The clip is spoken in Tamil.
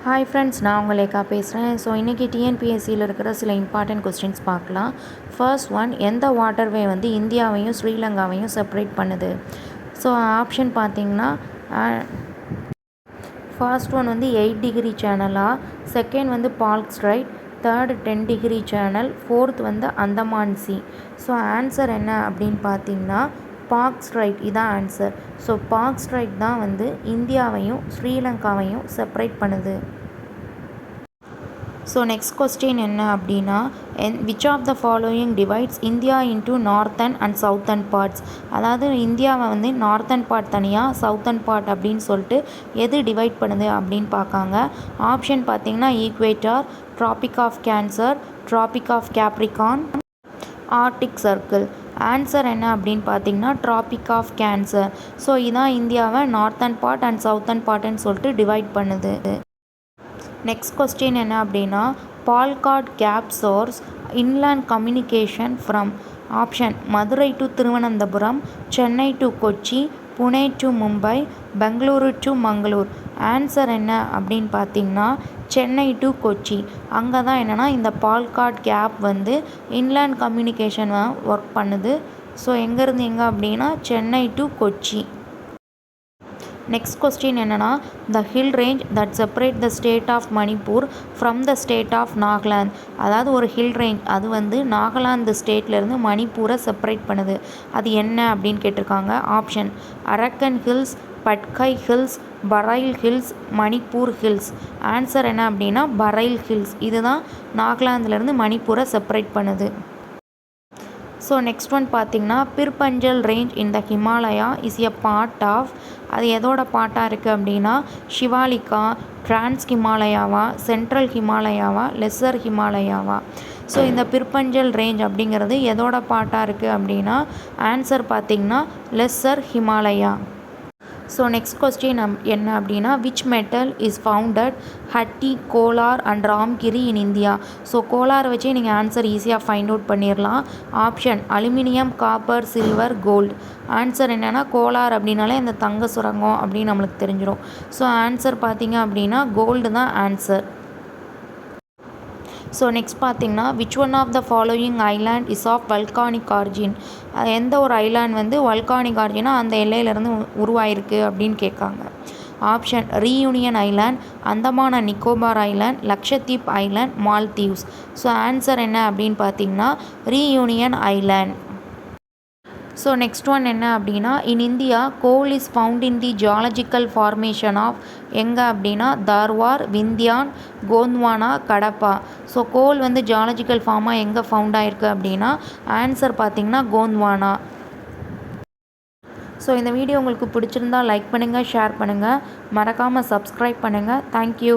ஹாய் ஃப்ரெண்ட்ஸ், நான் உங்கள் லேக்கா பேசுகிறேன். ஸோ இன்றைக்கி டிஎன்பிஎஸ்சியில் இருக்கிற சில இம்பார்ட்டன்ட் கொஸ்டின்ஸ் பார்க்கலாம். ஃபர்ஸ்ட் ஒன், எந்த வாட்டர்வே வந்து இந்தியாவையும் ஸ்ரீலங்காவையும் செப்பரேட் பண்ணுது? ஸோ ஆப்ஷன் பார்த்திங்கன்னா ஃபர்ஸ்ட் ஒன் வந்து 8 டிகிரி சேனலா, செகண்ட் வந்து Palk strait, third 10 degree channel, fourth வந்து அந்தமான் சி. ஸோ ஆன்சர் என்ன அப்படின்னு பார்த்தீங்கன்னா பால்க் ஸ்ட்ரைட் இதான் ஆன்சர். ஸோ பால்க் ஸ்ட்ரைட் தான் வந்து இந்தியாவையும் ஸ்ரீலங்காவையும் செப்பரேட் பண்ணுது. ஸோ நெக்ஸ்ட் கொஸ்டின் என்ன அப்படின்னா, which of the following divides India into northern and Southern parts? அதாவது இந்தியாவை வந்து நார்த்தன் பார்ட் தனியாக, சவுத்தன் பார்ட் அப்படின்னு சொல்லிட்டு எது டிவைட் பண்ணுது அப்படின்னு பார்க்காங்க. ஆப்ஷன் பார்த்தீங்கன்னா equator, tropic of cancer, tropic of capricorn, arctic circle. Answer என்ன அப்படின்னு பார்த்தீங்கன்னா ட்ராபிக் ஆஃப் கேன்சர். ஸோ இதான் இந்தியாவை நார்த்தன் பார்ட் அண்ட் சவுத்தன் பார்ட்டுன்னு சொல்லிட்டு டிவைட் பண்ணுது. நெக்ஸ்ட் கொஸ்டின் என்ன அப்படின்னா, Palghat gap source inland communication from? Option Madurai to Thiruvananthapuram, Chennai to Kochi, Pune to Mumbai, Bengaluru to Mangalore. Answer என்ன அப்படின்னு பார்த்தீங்கன்னா சென்னை டு கொச்சி. அங்கே தான் என்னென்னா இந்த பால்காட் கேப் வந்து இன்லேண்ட் கம்யூனிகேஷன் ஒர்க் பண்ணுது. ஸோ எங்கேருந்து எங்கே அப்படின்னா Chennai to Kochi. Next question என்னென்னா, the hill range that separate the state of Manipur from the state of Nagaland. அதாவது ஒரு ஹில் ரேஞ்ச் அது வந்து நாகாலாந்து ஸ்டேட்லேருந்து மணிப்பூரை செப்பரேட் பண்ணுது. அது என்ன அப்படின்னு கேட்டிருக்காங்க. Option Arakan hills, Patkai hills, Barail hills, Manipur hills. Answer என்ன அப்படின்னா பரைல் ஹில்ஸ். இதுதான் நாகாலாந்துலேருந்து மணிப்பூரை செப்பரேட் பண்ணுது. ஸோ நெக்ஸ்ட் ஒன் பார்த்திங்கன்னா, Pir Panjal range in the Himalaya is a part of. அது எதோட பார்ட்டாக இருக்குது அப்படின்னா ஷிவாலிக்கா, டிரான்ஸ் ஹிமாலயாவா, சென்ட்ரல் ஹிமாலயாவா, லெஸ்ஸர் ஹிமாலயாவா? ஸோ இந்த பிர்பஞ்சல் ரேஞ்ச் அப்படிங்கிறது எதோட பார்ட்டாக இருக்குது அப்படின்னா ஆன்சர் பார்த்திங்கன்னா lesser Himalaya. So next question என்ன அப்படின்னா, which metal is founded Hutti, Kolar and Ramgiri in India? So கோலாரை வச்சு நீங்கள் ஆன்சர் ஈஸியாக ஃபைண்ட் அவுட் பண்ணிடலாம். Option aluminium, copper, silver, gold. Answer என்னென்னா கோலார் அப்படின்னாலே இந்த தங்க சுரங்கம் அப்படின்னு நம்மளுக்கு தெரிஞ்சிடும். ஸோ ஆன்சர் பார்த்தீங்க அப்படின்னா கோல்டு தான் ஆன்சர். ஸோ நெக்ஸ்ட் பார்த்திங்கன்னா, which one of the following island is of volcanic origin? எந்த ஒரு ஐலாண்ட் வந்து வல்கானிக் ஆரிஜினாக அந்த எல்லையிலேருந்து உருவாயிருக்கு அப்படின்னு கேட்காங்க. Option Reunion island, Andaman and Nicobar island, Lakshadweep island, Maldives. So answer என்ன அப்படின்னு பார்த்தீங்கன்னா Reunion island. So next one என்ன அப்படின்னா, in India coal is found in the geological formation of எங்கே அப்படின்னா தார்வார், விந்தியான், கோந்த்வானா, கடப்பா. ஸோ கோல் வந்து ஜியாலஜிக்கல் ஃபார்மாக எங்கே ஃபவுண்ட் ஆகிருக்கு அப்படின்னா ஆன்சர் பார்த்திங்கன்னா கோந்த்வானா. ஸோ இந்த வீடியோ உங்களுக்கு பிடிச்சிருந்தா லைக் பண்ணுங்கள், ஷேர் பண்ணுங்கள், மறக்காமல் சப்ஸ்கிரைப் பண்ணுங்கள். தேங்க்யூ.